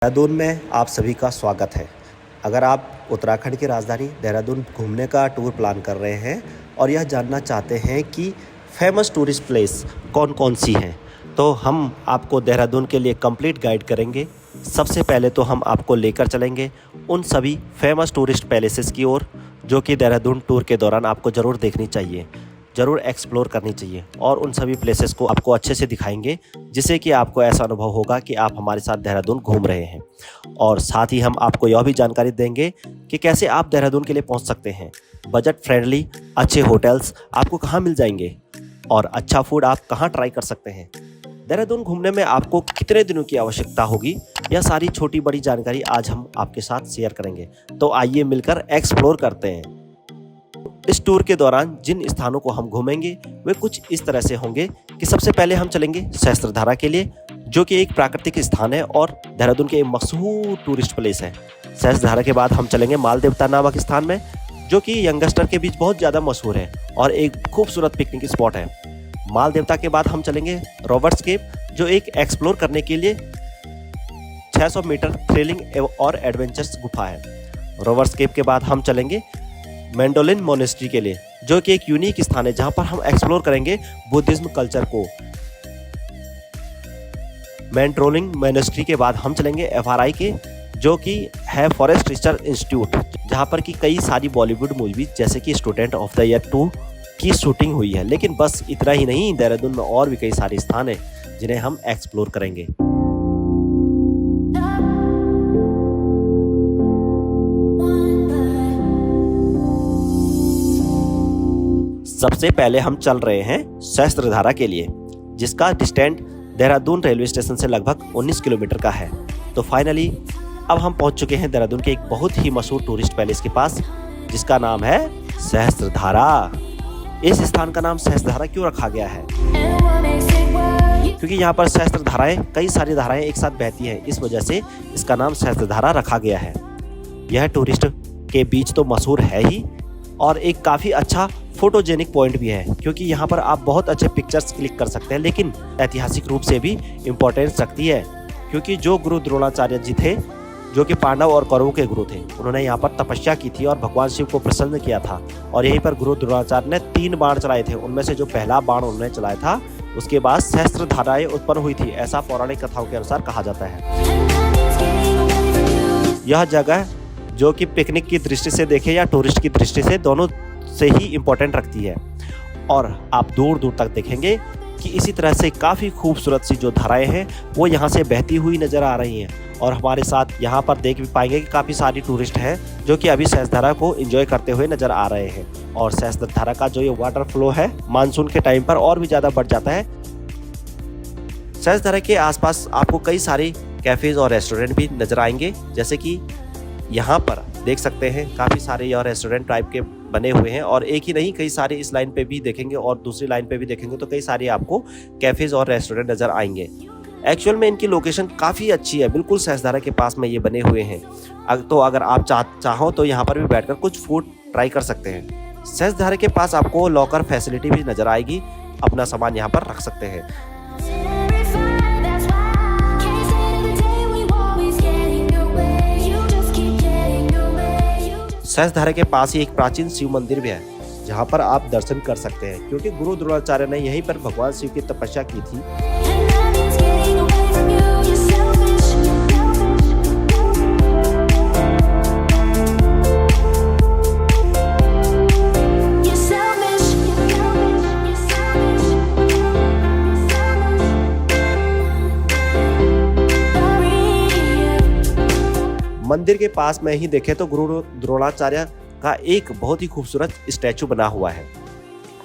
देहरादून में आप सभी का स्वागत है। अगर आप उत्तराखंड की राजधानी देहरादून घूमने का टूर प्लान कर रहे हैं और यह जानना चाहते हैं कि फेमस टूरिस्ट प्लेस कौन कौन सी हैं, तो हम आपको देहरादून के लिए कंप्लीट गाइड करेंगे। सबसे पहले तो हम आपको लेकर चलेंगे उन सभी फेमस टूरिस्ट पैलेसेस की ओर जो कि देहरादून टूर के दौरान आपको ज़रूर देखनी चाहिए, ज़रूर एक्सप्लोर करनी चाहिए, और उन सभी प्लेसेस को आपको अच्छे से दिखाएंगे जिससे कि आपको ऐसा अनुभव होगा कि आप हमारे साथ देहरादून घूम रहे हैं। और साथ ही हम आपको यह भी जानकारी देंगे कि कैसे आप देहरादून के लिए पहुंच सकते हैं। बजट फ्रेंडली अच्छे होटल्स आपको कहां मिल जाएंगे और अच्छा फूड आप कहां ट्राई कर सकते हैं। देहरादून घूमने में आपको कितने दिनों की आवश्यकता होगी, यह सारी छोटी बड़ी जानकारी आज हम आपके साथ शेयर करेंगे। तो आइए मिलकर एक्सप्लोर करते हैं। इस टूर के दौरान जिन स्थानों को हम घूमेंगे वे कुछ इस तरह से होंगे कि सबसे पहले हम चलेंगे सहस्त्रधारा के लिए, जो कि एक प्राकृतिक स्थान है और देहरादून के मशहूर टूरिस्ट प्लेस है। सहस्त्रधारा के बाद हम चलेंगे माल देवता नामक स्थान में, जो कि यंगस्टर के बीच बहुत ज़्यादा मशहूर है और एक खूबसूरत पिकनिक स्पॉट है। माल देवता के बाद हम चलेंगे रॉबर्ट्स केव, जो एक एक्सप्लोर करने के लिए 600 मीटर थ्रिलिंग और एडवेंचर्स गुफा है। रॉबर्ट्स केव के बाद हम चलेंगे मैंडोलिन मोनेस्ट्री के लिए, जो कि एक यूनिक स्थान है जहां पर हम एक्सप्लोर करेंगे बुद्धिज्म कल्चर को। मैंडोलिन मोनेस्ट्री के बाद हम चलेंगे FRI के, जो कि है फॉरेस्ट रिसर्च इंस्टीट्यूट, जहां पर कि कई सारी बॉलीवुड मूवीज जैसे कि स्टूडेंट ऑफ द ईयर 2 की शूटिंग हुई है। लेकिन बस इतना ही नहीं, देहरादून में और भी कई सारे स्थान हैं जिन्हें हम एक्सप्लोर करेंगे। सबसे पहले हम चल रहे हैं सहस्त्रधारा के लिए, जिसका डिस्टेंस देहरादून रेलवे स्टेशन से लगभग 19 किलोमीटर का है। तो फाइनली अब हम पहुंच चुके हैं देहरादून के एक बहुत ही मशहूर टूरिस्ट पैलेस के पास, जिसका नाम है सहस्त्रधारा। इस स्थान का नाम सहस्त्रधारा क्यों रखा गया है? क्योंकि यहाँ पर सहस्त्रधाराएं, कई सारी धाराएं एक साथ बहती हैं, इस वजह से इसका नाम सहस्त्रधारा रखा गया है। यह टूरिस्ट के बीच तो मशहूर है ही, और एक काफ़ी अच्छा फोटोजेनिक पॉइंट भी है, क्योंकि यहाँ पर आप बहुत अच्छे पिक्चर्स क्लिक कर सकते हैं। लेकिन ऐतिहासिक रूप से भी इम्पोर्टेंस रखती है, क्योंकि जो गुरु द्रोणाचार्य जी थे, जो कि पांडव और कौरवों के गुरु थे, उन्होंने यहाँ पर तपस्या की थी और भगवान शिव को प्रसन्न किया था। और यहीं पर गुरु द्रोणाचार्य ने 3 बाण चलाए थे। उनमें से जो पहला बाण उन्होंने चलाया था, उसके बाद सहस्त्रधाराएं उत्पन्न हुई थी, ऐसा पौराणिक कथाओं के अनुसार कहा जाता है। यह जगह जो कि पिकनिक की दृष्टि से देखे या टूरिस्ट की दृष्टि से, दोनों से ही इम्पोर्टेंट रखती है। और आप दूर दूर तक देखेंगे कि इसी तरह से काफ़ी खूबसूरत सी जो धाराएं हैं वो यहाँ से बहती हुई नज़र आ रही हैं। और हमारे साथ यहाँ पर देख भी पाएंगे कि काफ़ी सारी टूरिस्ट हैं जो कि अभी सहस्त्रधारा को एंजॉय करते हुए नज़र आ रहे हैं। और सहस्त्रधारा का जो ये वाटर फ्लो है मानसून के टाइम पर और भी ज़्यादा बढ़ जाता है। सहस्त्रधारा के आसपास आपको कई सारे कैफ़ेज़ और रेस्टोरेंट भी नज़र आएंगे, जैसे कि यहाँ पर देख सकते हैं काफ़ी सारे यह रेस्टोरेंट टाइप के बने हुए हैं। और एक ही नहीं, कई सारे इस लाइन पे भी देखेंगे और दूसरी लाइन पे भी देखेंगे तो कई सारे आपको कैफ़ेज़ और रेस्टोरेंट नज़र आएंगे। एक्चुअल में इनकी लोकेशन काफ़ी अच्छी है, बिल्कुल सहस्त्रधारा के पास में ये बने हुए हैं। तो अगर आप चाहो तो यहाँ पर भी बैठकर कुछ फूड ट्राई कर सकते हैं। सहस्त्रधारा के पास आपको लॉकर फैसिलिटी भी नज़र आएगी, अपना सामान यहाँ पर रख सकते हैं। सहस्त्रधारा के पास ही एक प्राचीन शिव मंदिर भी है, जहां पर आप दर्शन कर सकते हैं, क्योंकि गुरु द्रोणाचार्य ने यहीं पर भगवान शिव की तपस्या की थी। मंदिर के पास में ही देखें तो गुरु द्रोणाचार्य का एक बहुत ही खूबसूरत स्टैचू बना हुआ है।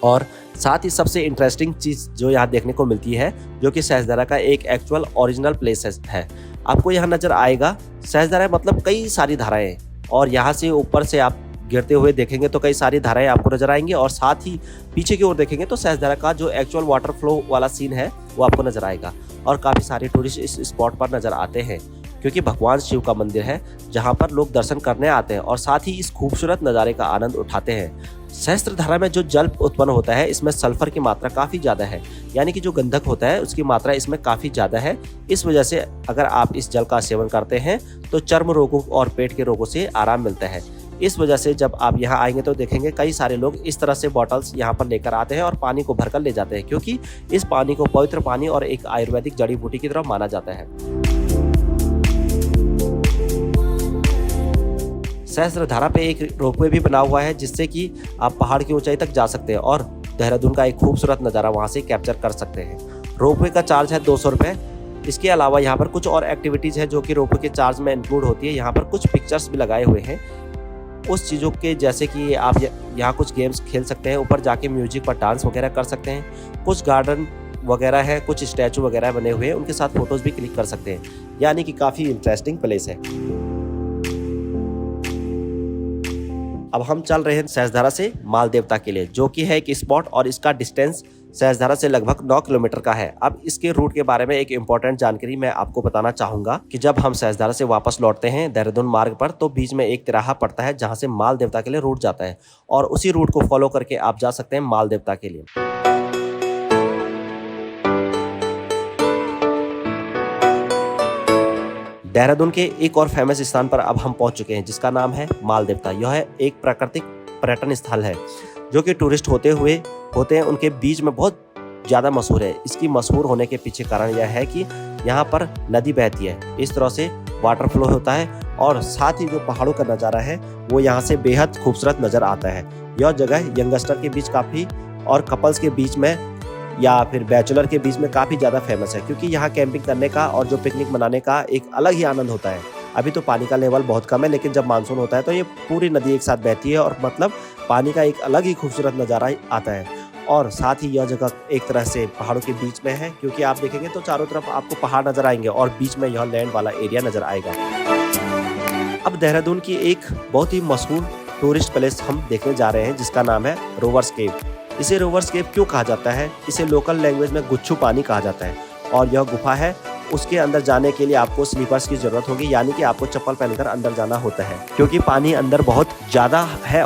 और साथ ही सबसे इंटरेस्टिंग चीज़ जो यहाँ देखने को मिलती है, जो कि सहस्त्रधारा का एक एक्चुअल ओरिजिनल प्लेस है, आपको यहाँ नज़र आएगा। सहस्त्रधारा मतलब कई सारी धाराएं, और यहाँ से ऊपर से आप गिरते हुए देखेंगे तो कई सारी धाराएं आपको नज़र आएंगी। और साथ ही पीछे की ओर देखेंगे तो सहस्त्रधारा का जो एक्चुअल वाटर फ्लो वाला सीन है वो आपको नज़र आएगा। और काफ़ी सारे टूरिस्ट इस स्पॉट पर नज़र आते हैं, क्योंकि भगवान शिव का मंदिर है जहां पर लोग दर्शन करने आते हैं और साथ ही इस खूबसूरत नज़ारे का आनंद उठाते हैं। सहस्त्रधारा में जो जल उत्पन्न होता है इसमें सल्फर की मात्रा काफ़ी ज़्यादा है, यानी कि जो गंधक होता है उसकी मात्रा इसमें काफ़ी ज़्यादा है। इस वजह से अगर आप इस जल का सेवन करते हैं तो चर्म रोगों और पेट के रोगों से आराम मिलता है। इस वजह से जब आप यहाँ आएंगे तो देखेंगे कई सारे लोग इस तरह से बॉटल्स यहाँ पर लेकर आते हैं और पानी को भरकर ले जाते हैं, क्योंकि इस पानी को पवित्र पानी और एक आयुर्वेदिक जड़ी बूटी की तरह माना जाता है। सहस्त्रधारा पे एक रोपवे भी बना हुआ है जिससे कि आप पहाड़ की ऊंचाई तक जा सकते हैं और देहरादून का एक खूबसूरत नज़ारा वहां से कैप्चर कर सकते हैं। रोपवे का चार्ज है 200 रुपये। इसके अलावा यहाँ पर कुछ और एक्टिविटीज़ है जो कि रोपवे के चार्ज में इंक्लूड होती है। यहाँ पर कुछ पिक्चर्स भी लगाए हुए हैं उस चीज़ों के, जैसे कि आप यहाँ कुछ गेम्स खेल सकते हैं, ऊपर जाके म्यूजिक पर डांस वगैरह कर सकते हैं, कुछ गार्डन वगैरह है, कुछ स्टैचू वगैरह बने हुए हैं, उनके साथ फोटोज़ भी क्लिक कर सकते हैं, यानी कि काफ़ी इंटरेस्टिंग प्लेस है। अब हम चल रहे हैं सहस्त्रधारा से माल देवता के लिए, जो कि है एक स्पॉट और इसका डिस्टेंस सहस्त्रधारा से लगभग 9 किलोमीटर का है। अब इसके रूट के बारे में एक इम्पॉर्टेंट जानकारी मैं आपको बताना चाहूंगा कि जब हम सहस्त्रधारा से वापस लौटते हैं देहरादून मार्ग पर तो बीच में एक तिराहा पड़ता है जहां से माल देवता के लिए रूट जाता है और उसी रूट को फॉलो करके आप जा सकते हैं माल देवता के लिए। देहरादून के एक और फेमस स्थान पर अब हम पहुंच चुके हैं जिसका नाम है माल देवता। यह एक प्राकृतिक पर्यटन स्थल है जो कि टूरिस्ट होते हैं उनके बीच में बहुत ज़्यादा मशहूर है। इसकी मशहूर होने के पीछे कारण यह है कि यहाँ पर नदी बहती है, इस तरह से वाटर फ्लो होता है और साथ ही जो पहाड़ों का नज़ारा है वो यहाँ से बेहद खूबसूरत नज़र आता है। यह जगह यंगस्टर के बीच काफ़ी और कपल्स के बीच में या फिर बैचलर के बीच में काफ़ी ज़्यादा फेमस है, क्योंकि यहाँ कैंपिंग करने का और जो पिकनिक मनाने का एक अलग ही आनंद होता है। अभी तो पानी का लेवल बहुत कम है, लेकिन जब मानसून होता है तो ये पूरी नदी एक साथ बहती है और मतलब पानी का एक अलग ही खूबसूरत नज़ारा आता है। और साथ ही यह जगह एक तरह से पहाड़ों के बीच में है, क्योंकि आप देखेंगे तो चारों तरफ आपको पहाड़ नज़र आएंगे और बीच में यह लैंड वाला एरिया नज़र आएगा। अब देहरादून की एक बहुत ही मशहूर टूरिस्ट प्लेस हम देखने जा रहे हैं जिसका नाम है रोवर्स केव। इसे रोवर्स केव क्यों कहा जाता है? इसे लोकल लैंग्वेज में गुच्छू पानी कहा जाता है और यह गुफा है। उसके अंदर जाने के लिए आपको स्लीपर्स की जरूरत होगी, यानी कि आपको चप्पल पहनकर अंदर जाना होता है, क्योंकि पानी अंदर बहुत ज़्यादा है।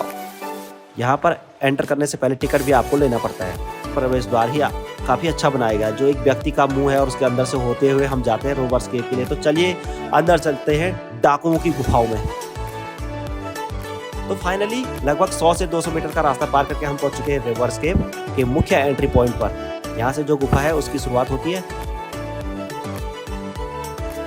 यहाँ पर एंटर करने से पहले टिकट भी आपको लेना पड़ता है। प्रवेश द्वार ही काफ़ी अच्छा बनाया गया है, जो एक व्यक्ति का मुंह है और उसके अंदर से होते हुए हम जाते हैं रोवर्स केव के लिए। तो चलिए अंदर चलते हैं डाकुओं की गुफाओं में। तो फाइनली लगभग 100 से 200 मीटर का रास्ता पार करके हम पहुंच चुके हैं रोवर्स केव के मुख्य एंट्री पॉइंट पर। यहाँ से जो गुफा है उसकी शुरुआत होती है।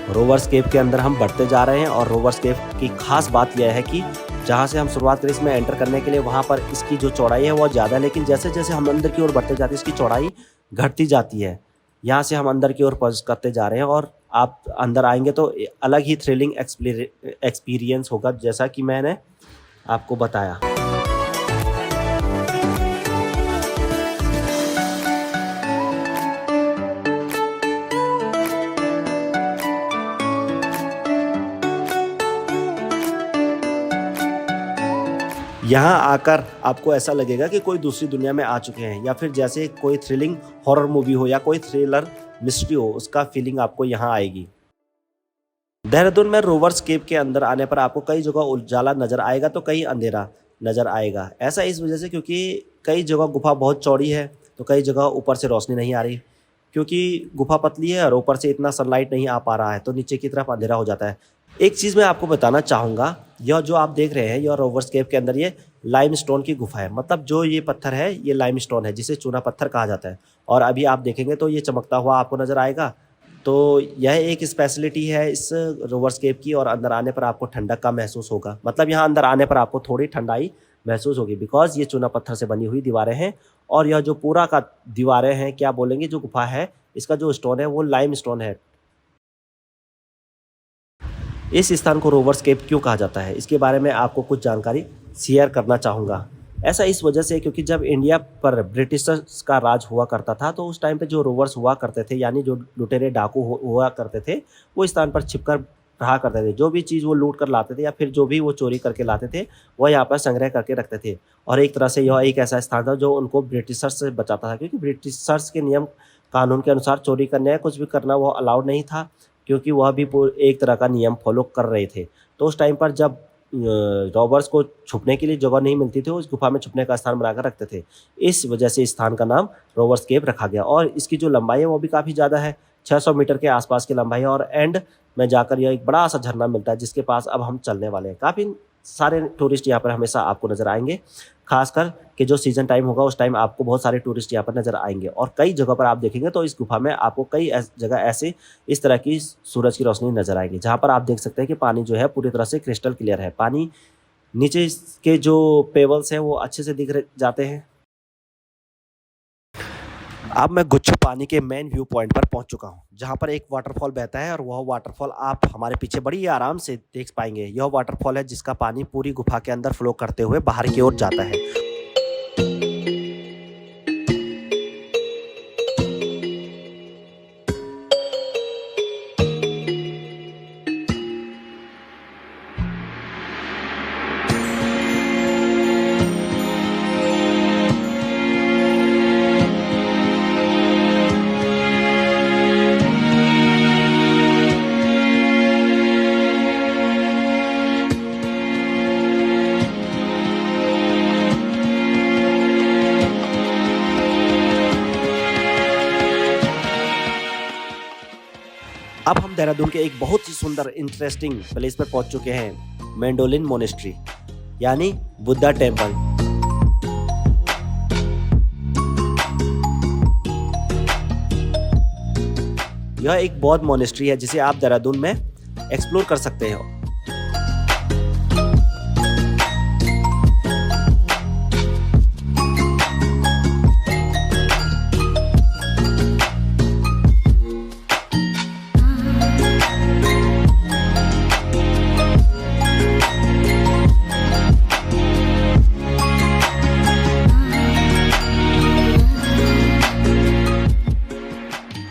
रोवर्स केव के अंदर हम बढ़ते जा रहे हैं और रोवर्स केव की खास बात यह है कि जहाँ से हम शुरुआत करें इसमें एंटर करने के लिए, वहाँ पर इसकी जो चौड़ाई है वो ज़्यादा है, लेकिन जैसे जैसे हम अंदर की ओर बढ़ते जाते हैं इसकी चौड़ाई घटती जाती है। यहाँ से हम अंदर की ओर प्रवेश करते जा रहे हैं और आप अंदर आएंगे तो अलग ही थ्रिलिंग एक्सपीरियंस होगा, जैसा कि मैंने आपको बताया। यहाँ आकर आपको ऐसा लगेगा कि कोई दूसरी दुनिया में आ चुके हैं, या फिर जैसे कोई थ्रिलिंग हॉरर मूवी हो या कोई थ्रिलर मिस्ट्री हो, उसका फीलिंग आपको यहाँ आएगी। देहरादून में रोवर्स केव के अंदर आने पर आपको कई जगह उजाला नज़र आएगा तो कहीं अंधेरा नज़र आएगा। ऐसा इस वजह से क्योंकि कई जगह गुफा बहुत चौड़ी है तो कई जगह ऊपर से रोशनी नहीं आ रही, क्योंकि गुफा पतली है और ऊपर से इतना सनलाइट नहीं आ पा रहा है तो नीचे की तरफ अंधेरा हो जाता है। एक चीज़ मैं आपको बताना चाहूँगा, यह जो आप देख रहे हैं यह रोवर्स केव के अंदर ये लाइमस्टोन की गुफा है। मतलब जो ये पत्थर है ये लाइमस्टोन है, जिसे चूना पत्थर कहा जाता है। और अभी आप देखेंगे तो ये चमकता हुआ आपको नज़र आएगा। तो यह एक स्पेशलिटी है इस रोवर्स केव की, और अंदर आने पर आपको ठंडक का महसूस होगा। मतलब यहाँ अंदर आने पर आपको थोड़ी ठंडाई महसूस होगी, बिकॉज ये चूना पत्थर से बनी हुई दीवारें हैं और यह जो पूरा का दीवारें हैं, क्या बोलेंगे, जो गुफा है इसका जो स्टोन है वो लाइम स्टोन है। इस स्थान को रोवर्स केव क्यों कहा जाता है, इसके बारे में आपको कुछ जानकारी शेयर करना चाहूँगा। ऐसा इस वजह से क्योंकि जब इंडिया पर ब्रिटिशर्स का राज हुआ करता था तो उस टाइम पे जो रोवर्स हुआ करते थे, यानी जो लुटेरे डाकू हुआ करते थे, वो स्थान पर छिपकर रहा करते थे। जो भी चीज़ वो लूट कर लाते थे या फिर जो भी वो चोरी करके लाते थे वह यहाँ पर संग्रह करके रखते थे। और एक तरह से यह एक ऐसा स्थान था जो उनको ब्रिटिशर्स से बचाता था, क्योंकि ब्रिटिशर्स के नियम कानून के अनुसार चोरी करने या कुछ भी करना वो अलाउड नहीं था, क्योंकि वह भी एक तरह का नियम फॉलो कर रहे थे। तो उस टाइम पर जब रॉबर्स को छुपने के लिए जगह नहीं मिलती थी, उस गुफा में छुपने का स्थान बनाकर रखते थे। इस वजह से इस स्थान का नाम रॉबर्स केव रखा गया और इसकी जो लंबाई है वो भी काफ़ी ज़्यादा है, 600 मीटर के आसपास की लंबाई है और एंड में जाकर यह एक बड़ा सा झरना मिलता है जिसके पास अब हम चलने वाले हैं। काफ़ी सारे टूरिस्ट यहाँ पर हमेशा आपको नज़र आएंगे, खासकर कि जो सीजन टाइम होगा उस टाइम आपको बहुत सारे टूरिस्ट यहाँ पर नज़र आएंगे और कई जगह पर आप देखेंगे तो इस गुफा में आपको कई जगह ऐसे इस तरह की सूरज की रोशनी नज़र आएगी जहाँ पर आप देख सकते हैं कि पानी जो है पूरी तरह से क्रिस्टल क्लियर है। पानी नीचे के जो पेबल्स हैं वो अच्छे से दिख जाते हैं। अब मैं गुच्छू पानी के मेन व्यू पॉइंट पर पहुंच चुका हूं, जहां पर एक वाटरफॉल बहता है और वह वाटरफॉल आप हमारे पीछे बड़ी आराम से देख पाएंगे। यह वाटरफॉल है जिसका पानी पूरी गुफा के अंदर फ्लो करते हुए बाहर की ओर जाता है। अब हम देहरादून के एक बहुत ही सुंदर इंटरेस्टिंग प्लेस पर पहुंच चुके हैं, मेंडोलिन मोनेस्ट्री यानी बुद्धा टेम्पल। यह एक बौद्ध मोनेस्ट्री है जिसे आप देहरादून में एक्सप्लोर कर सकते हैं।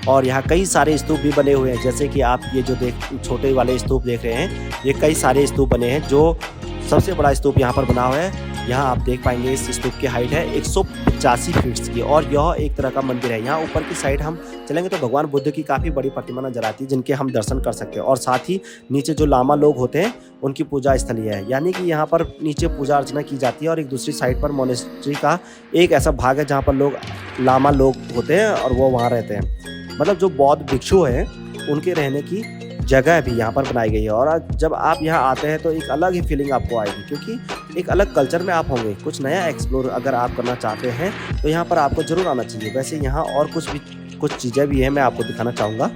और यहाँ कई सारे स्तूप भी बने हुए हैं, जैसे कि आप ये जो छोटे वाले स्तूप देख रहे हैं, ये कई सारे स्तूप बने हैं। जो सबसे बड़ा स्तूप यहाँ पर बना हुआ है, यहाँ आप देख पाएंगे इस स्तूप की हाइट है 185 फीट की और यह एक तरह का मंदिर है। यहाँ ऊपर की साइड हम चलेंगे तो भगवान बुद्ध की काफ़ी बड़ी प्रतिमा नजर आती है जिनके हम दर्शन कर सकते हैं और साथ ही नीचे जो लामा लोग होते हैं उनकी पूजा स्थली है, यानी कि यहाँ पर नीचे पूजा अर्चना की जाती है और एक दूसरी साइड पर मोनेस्ट्री का एक ऐसा भाग है जहाँ पर लोग लामा लोग होते हैं और वो वहाँ रहते हैं। मतलब जो बौद्ध भिक्षु हैं उनके रहने की जगह भी यहाँ पर बनाई गई है और जब आप यहाँ आते हैं तो एक अलग ही फीलिंग आपको आएगी, क्योंकि एक अलग कल्चर में आप होंगे। कुछ नया एक्सप्लोर अगर आप करना चाहते हैं तो यहाँ पर आपको ज़रूर आना चाहिए। वैसे यहाँ और कुछ चीज़ें भी हैं, मैं आपको दिखाना चाहूँगा।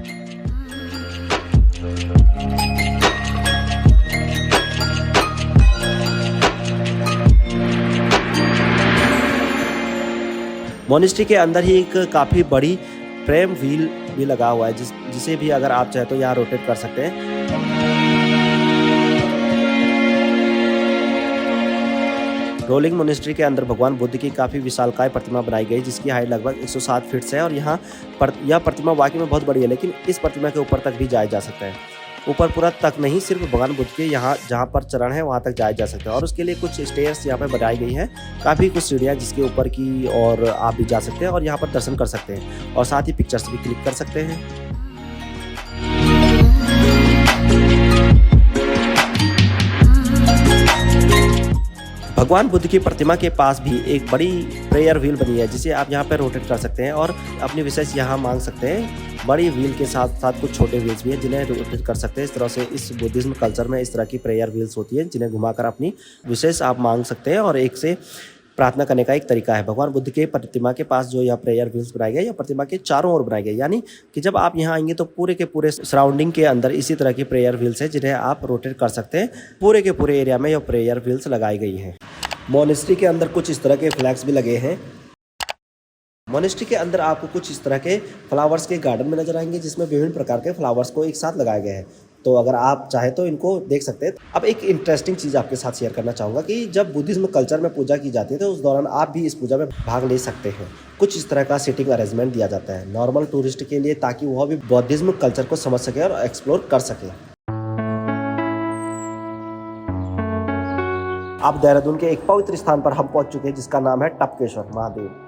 मोनेस्ट्री के अंदर ही एक काफ़ी बड़ी प्रेम व्हील भी लगा हुआ है जिसे भी अगर आप चाहे तो यहाँ रोटेट कर सकते हैं। रोलिंग मोनेस्ट्री के अंदर भगवान बुद्ध की काफ़ी विशालकाय प्रतिमा बनाई गई जिसकी हाइट लगभग 107 फीट है और यहाँ यह प्रतिमा वाकई में बहुत बड़ी है, लेकिन इस प्रतिमा के ऊपर तक भी जाया जा सकता है। ऊपर पूरा तक नहीं, सिर्फ भगवान बुद्ध के यहाँ जहाँ पर चरण है वहाँ तक जाया जा सकता है और उसके लिए कुछ स्टेयर्स यहाँ पर बनाई गई हैं, काफ़ी कुछ सीढ़ियाँ जिसके ऊपर की और आप भी जा सकते हैं और यहाँ पर दर्शन कर सकते हैं और साथ ही पिक्चर्स भी क्लिक कर सकते हैं। भगवान बुद्ध की प्रतिमा के पास भी एक बड़ी प्रेयर व्हील बनी है जिसे आप यहाँ पर रोटेट कर सकते हैं और अपनी विशेष यहाँ मांग सकते हैं। बड़ी व्हील के साथ साथ कुछ छोटे व्हील्स भी हैं जिन्हें रोटेट कर सकते हैं। इस तरह से इस बुद्धिज्म कल्चर में इस तरह की प्रेयर व्हील्स होती है जिन्हें घुमाकर अपनी विशेष आप मांग सकते हैं और एक से प्रार्थना करने का एक तरीका है। भगवान बुद्ध के प्रतिमा के पास जो यह प्रेयर व्हील्स बनाई गई, यह प्रतिमा के चारों ओर बनाई गई, यानी कि जब आप यहाँ आएंगे तो पूरे के पूरे सराउंडिंग के अंदर इसी तरह की प्रेयर व्हील्स है जिन्हें आप रोटेट कर सकते हैं। पूरे के पूरे एरिया में यह प्रेयर व्हील्स लगाई गई हैं। मोनेस्ट्री के अंदर कुछ इस तरह के फ्लैग्स भी लगे हैं। मोनेस्ट्री के अंदर आपको कुछ इस तरह के फ्लावर्स के गार्डन में नजर आएंगे जिसमें विभिन्न प्रकार के फ्लावर्स को एक साथ लगाए गए हैं, तो अगर आप चाहे तो इनको देख सकते हैं। अब एक इंटरेस्टिंग चीज़ आपके साथ शेयर करना चाहूँगा कि जब बुद्धिज्म कल्चर में पूजा की जाती है तो उस दौरान आप भी इस पूजा में भाग ले सकते हैं। कुछ इस तरह का सीटिंग अरेंजमेंट दिया जाता है नॉर्मल टूरिस्ट के लिए ताकि वह भी बुद्धिज्म कल्चर को समझ सके और एक्सप्लोर कर सके। अब देहरादून के एक पवित्र स्थान पर हम पहुंच चुके हैं जिसका नाम है टपकेश्वर महादेव।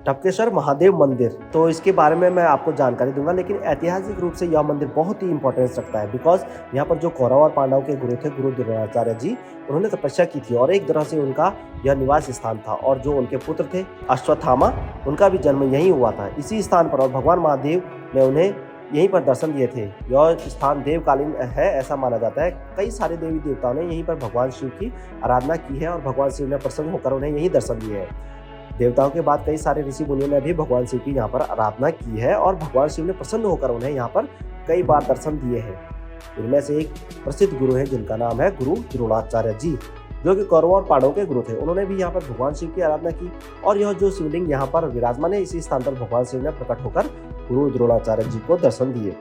टपकेश्वर महादेव मंदिर, तो इसके बारे में मैं आपको जानकारी दूंगा, लेकिन ऐतिहासिक रूप से यह मंदिर बहुत ही इंपॉर्टेंस रखता है बिकॉज यहाँ पर जो कौरव और पांडव के गुरु थे, गुरु द्रोणाचार्य जी, उन्होंने तपस्या की थी और एक तरह से उनका यह निवास स्थान था। और जो उनके पुत्र थे अश्वत्थामा, उनका भी जन्म यहीं हुआ था, इसी स्थान पर। और भगवान महादेव ने उन्हें यहीं पर दर्शन दिए थे। यह स्थान देवकालीन है ऐसा माना जाता है। कई सारे देवी देवताओं ने यहीं पर भगवान शिव की आराधना की है और भगवान शिव ने प्रसन्न होकर उन्हें यहीं दर्शन दिए हैं। देवताओं के बाद कई सारे ऋषि मुनियों ने भी भगवान शिव की यहाँ पर आराधना की है और भगवान शिव ने प्रसन्न होकर उन्हें यहाँ पर कई बार दर्शन दिए हैं। इनमें से एक प्रसिद्ध गुरु है जिनका नाम है गुरु द्रोणाचार्य जी, जो कि कौरवों और पांडवों के गुरु थे। उन्होंने भी यहाँ पर भगवान शिव की आराधना की और यह जो शिवलिंग यहाँ पर विराजमान है, इसी स्थान पर भगवान शिव ने प्रकट होकर गुरु द्रोणाचार्य जी को दर्शन दिए।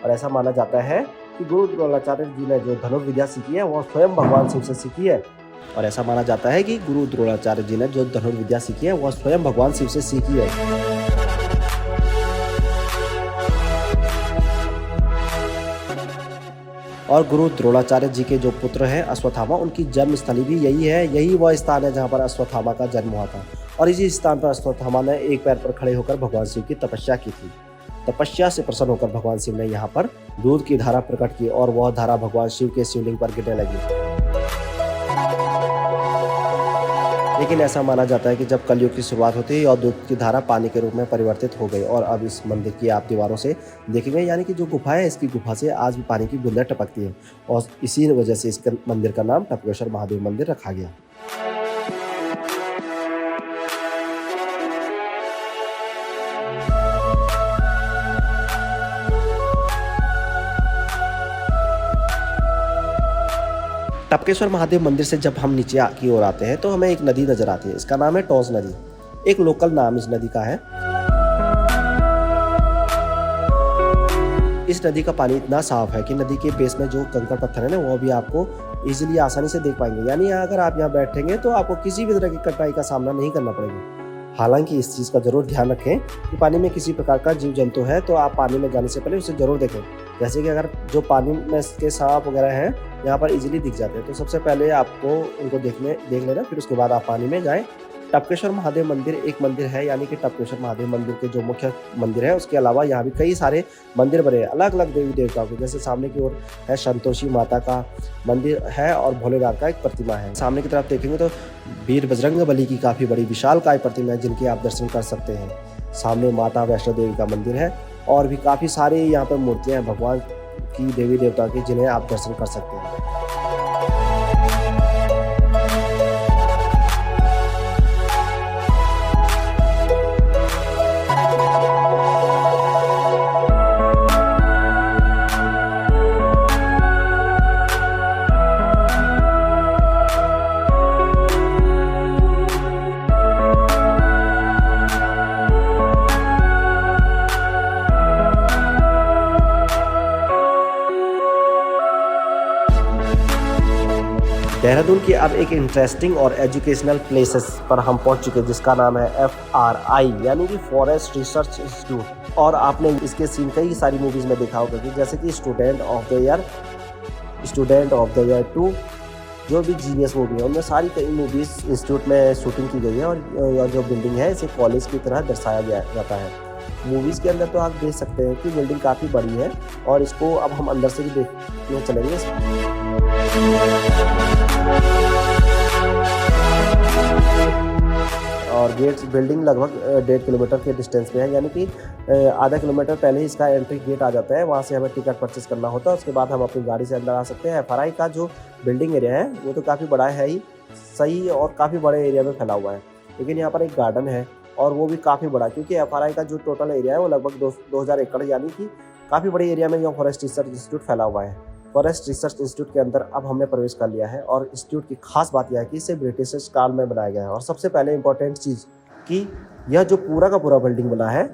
और ऐसा माना जाता है कि गुरु द्रोणाचार्य जी ने जो धनुर्विद्या सीखी है वह स्वयं भगवान शिव से सीखी है। और ऐसा माना जाता है कि गुरु द्रोणाचार्य जी ने जो धनुर्विद्या सीखी है वह स्वयं भगवान शिव से सीखी है। और गुरु द्रोणाचार्य जी के जो पुत्र हैं अश्वत्थामा, उनकी जन्म स्थली भी यही है। यही वह स्थान है जहाँ पर अश्वत्थामा का जन्म हुआ था। और इसी स्थान पर अश्वत्थामा ने एक पैर पर खड़े होकर भगवान शिव की तपस्या की थी। तपस्या से प्रसन्न होकर भगवान शिव ने यहाँ पर दूध की धारा प्रकट की और वह धारा भगवान शिव के शिवलिंग पर गिरने लगी। लेकिन ऐसा माना जाता है कि जब कलयुग की शुरुआत होती है और दूध की धारा पानी के रूप में परिवर्तित हो गई। और अब इस मंदिर की आप दीवारों से देखेंगे, यानी कि जो गुफा है, इसकी गुफा से आज भी पानी की बूंदें टपकती है और इसी वजह से इस मंदिर का नाम टपकेश्वर महादेव मंदिर रखा गया। टपकेश्वर महादेव मंदिर से जब हम नीचे की ओर आते हैं तो हमें एक नदी नजर आती है। इसका नाम है टॉस नदी। एक लोकल नाम इस नदी का है। इस नदी का पानी इतना साफ है कि नदी के बेस में जो कंकड़ पत्थर है ना, वो भी आपको इजीली आसानी से देख पाएंगे। यानी अगर आप यहाँ बैठेंगे तो आपको किसी भी तरह की कठिनाई का सामना नहीं करना पड़ेगा। हालांकि इस चीज़ का जरूर ध्यान रखें कि पानी में किसी प्रकार का जीव जंतु है तो आप पानी में जाने से पहले उसे जरूर देखें। जैसे कि अगर जो पानी में के सांप वगैरह हैं यहाँ पर इजीली दिख जाते हैं, तो सबसे पहले आपको उनको देख लेना, फिर उसके बाद आप पानी में जाएं। टपकेश्वर महादेव मंदिर एक मंदिर है, यानी कि टपकेश्वर महादेव मंदिर के जो मुख्य मंदिर है उसके अलावा यहाँ भी कई सारे मंदिर बने हैं अलग अलग देवी देवताओं के। जैसे सामने की ओर है संतोषी माता का मंदिर है और भोलेनाथ का एक प्रतिमा है। सामने की तरफ देखेंगे तो वीर बजरंगबली की काफ़ी बड़ी विशालकाय प्रतिमा है जिनकी आप दर्शन कर सकते हैं। सामने माता वैष्णो देवी का मंदिर है और भी काफ़ी सारी यहाँ पर मूर्तियाँ हैं भगवान की, देवी देवता की, जिन्हें आप दर्शन कर सकते हैं। देहरादून की अब एक इंटरेस्टिंग और एजुकेशनल प्लेसेस पर हम पहुंच चुके हैं जिसका नाम है FRI, यानी कि फॉरेस्ट रिसर्च इंस्टीट्यूट। और आपने इसके सीन कई सारी मूवीज़ में देखा होगा कि जैसे कि स्टूडेंट ऑफ द ईयर 2, जो भी जीनियस मूवी है, उनमें सारी कई मूवीज़ इंस्टीट्यूट में शूटिंग की गई है। और जो बिल्डिंग है इसे कॉलेज की तरह दर्शाया जाता है। मूवीज़ के अंदर तो आप देख सकते हैं कि बिल्डिंग काफ़ी बड़ी है और इसको अब हम अंदर से भी देखने चलेंगे। और गेट बिल्डिंग लगभग 1.5 किलोमीटर के डिस्टेंस पे है, यानी कि आधा किलोमीटर पहले ही इसका एंट्री गेट आ जाता है। वहाँ से हमें टिकट परचेस करना होता है, उसके बाद हम अपनी गाड़ी से अंदर आ सकते हैं। FRI का जो बिल्डिंग एरिया है वो तो काफ़ी बड़ा है ही सही और काफ़ी बड़े एरिया में फैला हुआ है। लेकिन यहाँ पर एक गार्डन है और वो भी काफ़ी बड़ा, क्योंकि FRI का जो टोटल एरिया है वो लगभग 2000 एकड़, यानी कि काफ़ी बड़े एरिया में यह फॉरेस्ट रिसर्च इंस्टीट्यूट फैला हुआ है। फॉरेस्ट रिसर्च इंस्टीट्यूट के अंदर अब हमने प्रवेश कर लिया है और इंस्टीट्यूट की खास बात यह है कि इसे ब्रिटिश काल में बनाया गया है। और सबसे पहले इंपॉर्टेंट चीज़ कि यह जो पूरा का पूरा बिल्डिंग बना है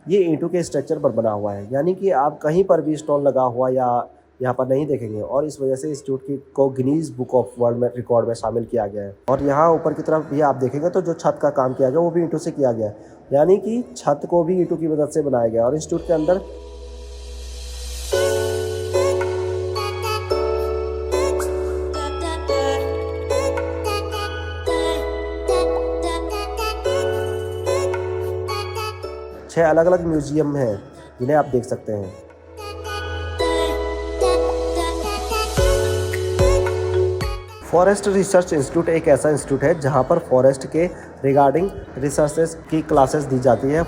ये ईंटों के स्ट्रक्चर पर बना हुआ है, यानी कि आप कहीं पर भी स्टोन लगा हुआ या यहाँ पर नहीं देखेंगे। और इस वजह से इंस्टीट्यूट को गिनीज बुक ऑफ वर्ल्ड में रिकॉर्ड में शामिल किया गया है। और यहाँ ऊपर की तरफ भी आप देखेंगे तो जो छत का काम किया गया वो भी ईंटों से किया गया है, यानी कि छत को भी ईंटों की मदद से बनाया गया। और इंस्टीट्यूट के अंदर 6 अलग अलग म्यूजियम हैं जिन्हें आप देख सकते हैं। फॉरेस्ट रिसर्च इंस्टीट्यूट एक ऐसा इंस्टीट्यूट है जहां पर फॉरेस्ट के रिगार्डिंग रिसर्चेस की क्लासेस दी जाती है।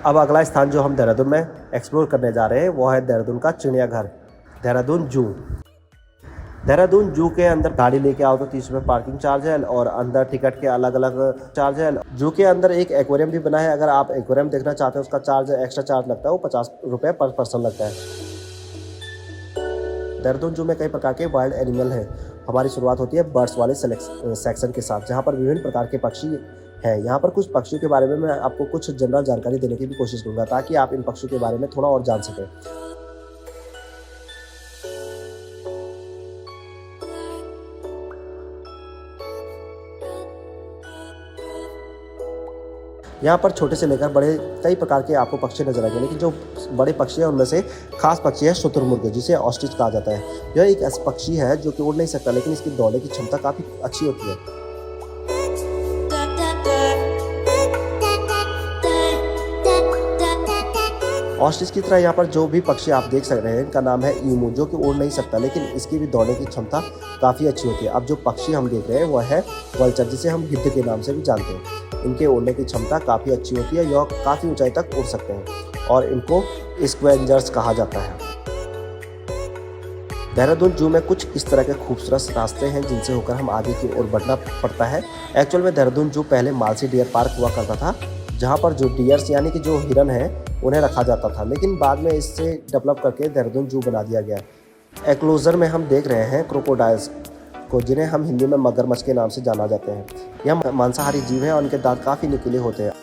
अब अगला स्थान जो हम देहरादून में एक्सप्लोर करने जा रहे हैं वो है देहरादून का चिड़ियाघर, देहरादून जू। देहरादून जू के अंदर गाड़ी लेके आओ तो 30 रुपये पार्किंग चार्ज है और अंदर टिकट के अलग अलग चार्ज है। जू के अंदर एक एक्वेरियम भी बना है, अगर आप एक्वेरियम देखना चाहते हैं उसका चार्ज एक्स्ट्रा चार्ज लगता है, वो 50 रुपये पर पर्सन लगता है। देहरादून जू में कई प्रकार के वाइल्ड एनिमल हैं। हमारी शुरुआत होती है बर्ड्स वाले सेक्शन के साथ, जहाँ पर विभिन्न प्रकार के पक्षी है। यहाँ पर कुछ पक्षियों के बारे में मैं आपको कुछ जनरल जानकारी देने की भी कोशिश करूँगा ताकि आप इन पक्षियों के बारे में थोड़ा और जान सकें। यहाँ पर छोटे से लेकर बड़े कई प्रकार के आपको पक्षी नजर आएंगे, लेकिन जो बड़े पक्षी हैं उनमें से खास पक्षी है शुतुरमुर्ग, जिसे ऑस्ट्रिच कहा जाता है। यह एक ऐसा पक्षी है जो कि उड़ नहीं सकता, लेकिन इसकी दौड़ने की क्षमता काफ़ी अच्छी होती है। ऑस्ट्रिच की तरह यहाँ पर जो भी पक्षी आप देख सक रहे हैं इनका नाम है ईमू, जो कि उड़ नहीं सकता, लेकिन इसकी भी दौड़ने की क्षमता काफ़ी अच्छी होती है। अब जो पक्षी हम देख रहे हैं वह है वल्चर, जिसे हम गिद्ध के नाम से भी जानते हैं। इनके उड़ने की क्षमता काफ़ी अच्छी होती है, यह काफ़ी ऊंचाई तक उड़ सकते हैं और इनको स्क्वेंजर्स कहा जाता है। देहरादून जू में कुछ इस तरह के खूबसूरत रास्ते हैं जिनसे होकर हम आगे की ओर बढ़ना पड़ता है। एक्चुअल में देहरादून जू पहले मालसी डियर पार्क हुआ करता था, जहाँ पर जो डियर्स यानी कि जो हिरन है उन्हें रखा जाता था, लेकिन बाद में इससे डेवलप करके देहरादून जू बना दिया गया। एक्लोजर में हम देख रहे हैं क्रोकोडाइल्स को, जिन्हें हम हिंदी में मगरमच्छ के नाम से जाना जाते हैं। यह मांसाहारी जीव है और उनके दांत काफ़ी नुकीले होते हैं।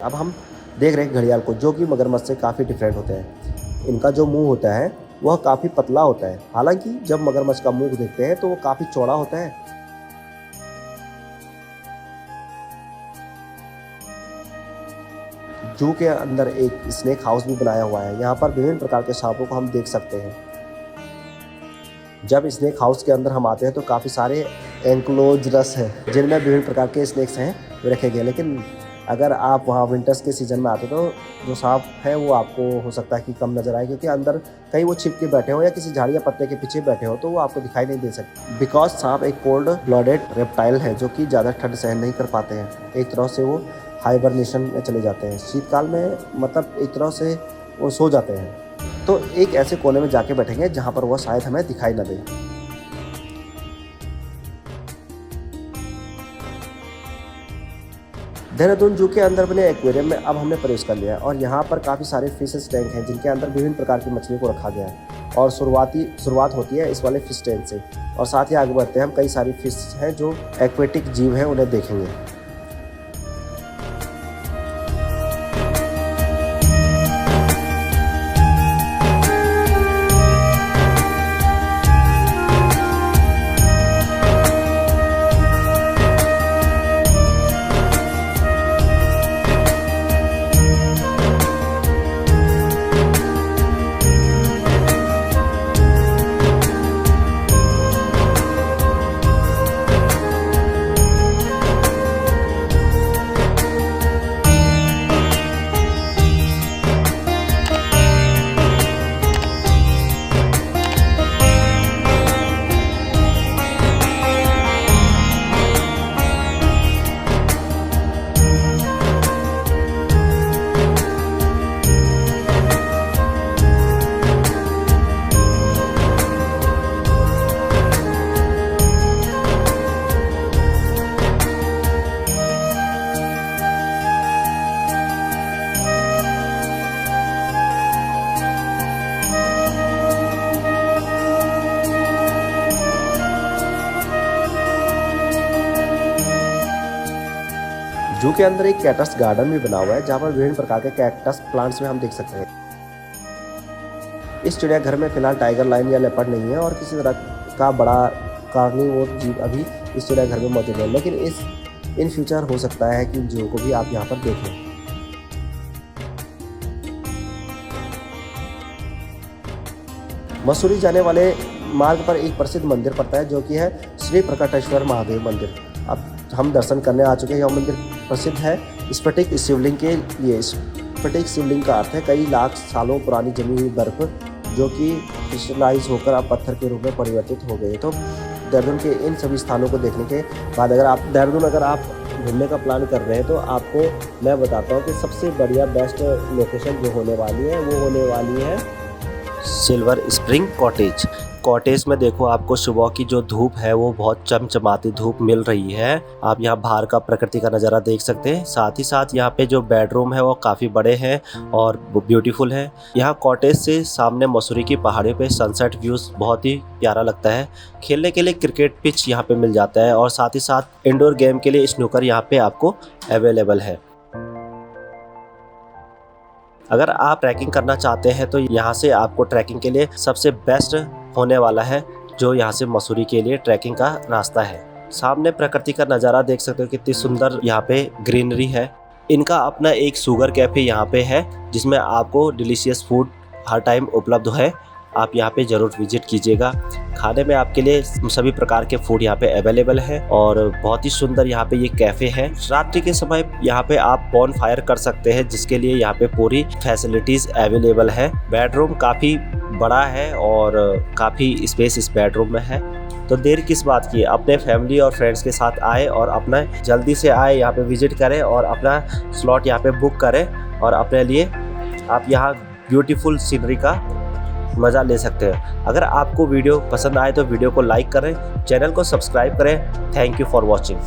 अब हम देख रहे हैं घड़ियाल को, जो कि मगरमच्छ से काफ़ी डिफरेंट होते हैं। इनका जो मुंह होता है वह काफ़ी पतला होता है, हालांकि जब मगरमच्छ का मुंह देखते हैं तो वो काफ़ी चौड़ा होता है। जू के अंदर एक स्नेक हाउस भी बनाया हुआ है, यहाँ पर विभिन्न प्रकार के सांपों को हम देख सकते हैं। जब स्नेक हाउस के अंदर हम आते हैं तो काफ़ी सारे एंक्लोजरस हैं जिनमें विभिन्न प्रकार के स्नेक्स हैं रखे गए, लेकिन अगर आप वहाँ विंटर्स के सीज़न में आते हो तो जो सांप है वो आपको हो सकता है कि कम नज़र आए, क्योंकि अंदर कहीं वो छिप के बैठे हो या किसी झाड़ी या पत्ते के पीछे बैठे हो तो वो आपको दिखाई नहीं दे सकते। बिकॉज सांप एक कोल्ड ब्लडेड रेप्टाइल है जो कि ज़्यादा ठंड सहन नहीं कर पाते हैं। एक तरह से वो हाइबरनेशन में चले जाते हैं, शीतकाल में मतलब एक तरह से वो सो जाते हैं। तो एक ऐसे कोने में जाके बैठेंगे जहाँ पर वह शायद हमें दिखाई न दे। देहरादून जू के अंदर बने एक्वेरियम में अब हमने प्रवेश कर लिया है और यहाँ पर काफ़ी सारे फिशेस टैंक हैं जिनके अंदर विभिन्न प्रकार की मछलियों को रखा गया है और शुरुआत होती है इस वाले फिश टैंक से। और साथ ही आगे बढ़ते हैं हम, कई सारी फिश हैं जो एक्वेटिक जीव हैं उन्हें देखेंगे। जू के अंदर एक कैक्टस गार्डन भी बना हुआ है जहाँ पर विभिन्न प्रकार के कैक्टस प्लांट्स में हम देख सकते हैं। इस चिड़ियाघर में फिलहाल टाइगर लायन या लेपर्ड नहीं है और किसी तरह का बड़ा कार्निवोर जीव अभी इस चिड़ियाघर में मौजूद है, लेकिन इन फ्यूचर हो सकता है कि जू को भी आप यहाँ पर देखें। मसूरी जाने वाले मार्ग पर एक प्रसिद्ध मंदिर पड़ता है जो कि है श्री प्रकटेश्वर महादेव मंदिर। अब हम दर्शन करने आ चुके हैं। यह मंदिर प्रसिद्ध है स्फटिक शिवलिंग के लिए। स्फटिक शिवलिंग का अर्थ है कई लाख सालों पुरानी जमी हुई बर्फ जो कि क्रिस्टलाइज होकर अब पत्थर के रूप में परिवर्तित हो गए। तो देहरादून के इन सभी स्थानों को देखने के बाद अगर आप घूमने का प्लान कर रहे हैं तो आपको मैं बताता हूँ कि सबसे बढ़िया बेस्ट लोकेशन जो होने वाली है वो होने वाली है सिल्वर स्प्रिंग कॉटेज में देखो आपको सुबह की जो धूप है वो बहुत चमचमाती धूप मिल रही है। आप यहाँ बाहर का प्रकृति का नज़ारा देख सकते हैं। साथ ही साथ यहाँ पे जो बेडरूम है वो काफ़ी बड़े हैं और ब्यूटीफुल है। यहाँ कॉटेज से सामने मसूरी की पहाड़ियों पे सनसेट व्यूज़ बहुत ही प्यारा लगता है। खेलने के लिए क्रिकेट पिच यहाँ पे मिल जाता है और साथ ही साथ इंडोर गेम के लिए स्नूकर यहाँ पे आपको अवेलेबल है। अगर आप ट्रैकिंग करना चाहते हैं तो यहाँ से आपको ट्रैकिंग के लिए सबसे बेस्ट होने वाला है जो यहाँ से मसूरी के लिए ट्रैकिंग का रास्ता है। सामने प्रकृति का नज़ारा देख सकते हो कितनी सुंदर यहाँ पे ग्रीनरी है। इनका अपना एक शुगर कैफ़े यहाँ पे है जिसमें आपको डिलीशियस फूड हर टाइम उपलब्ध है। आप यहाँ पे ज़रूर विजिट कीजिएगा। खाने में आपके लिए सभी प्रकार के फूड यहाँ पे अवेलेबल है और बहुत ही सुंदर यहाँ पे ये कैफ़े है। रात्रि के समय यहाँ पे आप बॉन फायर कर सकते हैं जिसके लिए यहाँ पे पूरी फैसिलिटीज़ अवेलेबल है। बेडरूम काफ़ी बड़ा है और काफ़ी स्पेस इस बेडरूम में है। तो देर किस बात की, अपने फैमिली और फ्रेंड्स के साथ आए और अपना जल्दी से आए यहाँ पे विजिट करें और अपना स्लॉट यहाँ पे बुक करें और अपने लिए आप यहाँ ब्यूटीफुल सीनरी का मज़ा ले सकते हैं। अगर आपको वीडियो पसंद आए तो वीडियो को लाइक करें, चैनल को सब्सक्राइब करें। Thank you for watching.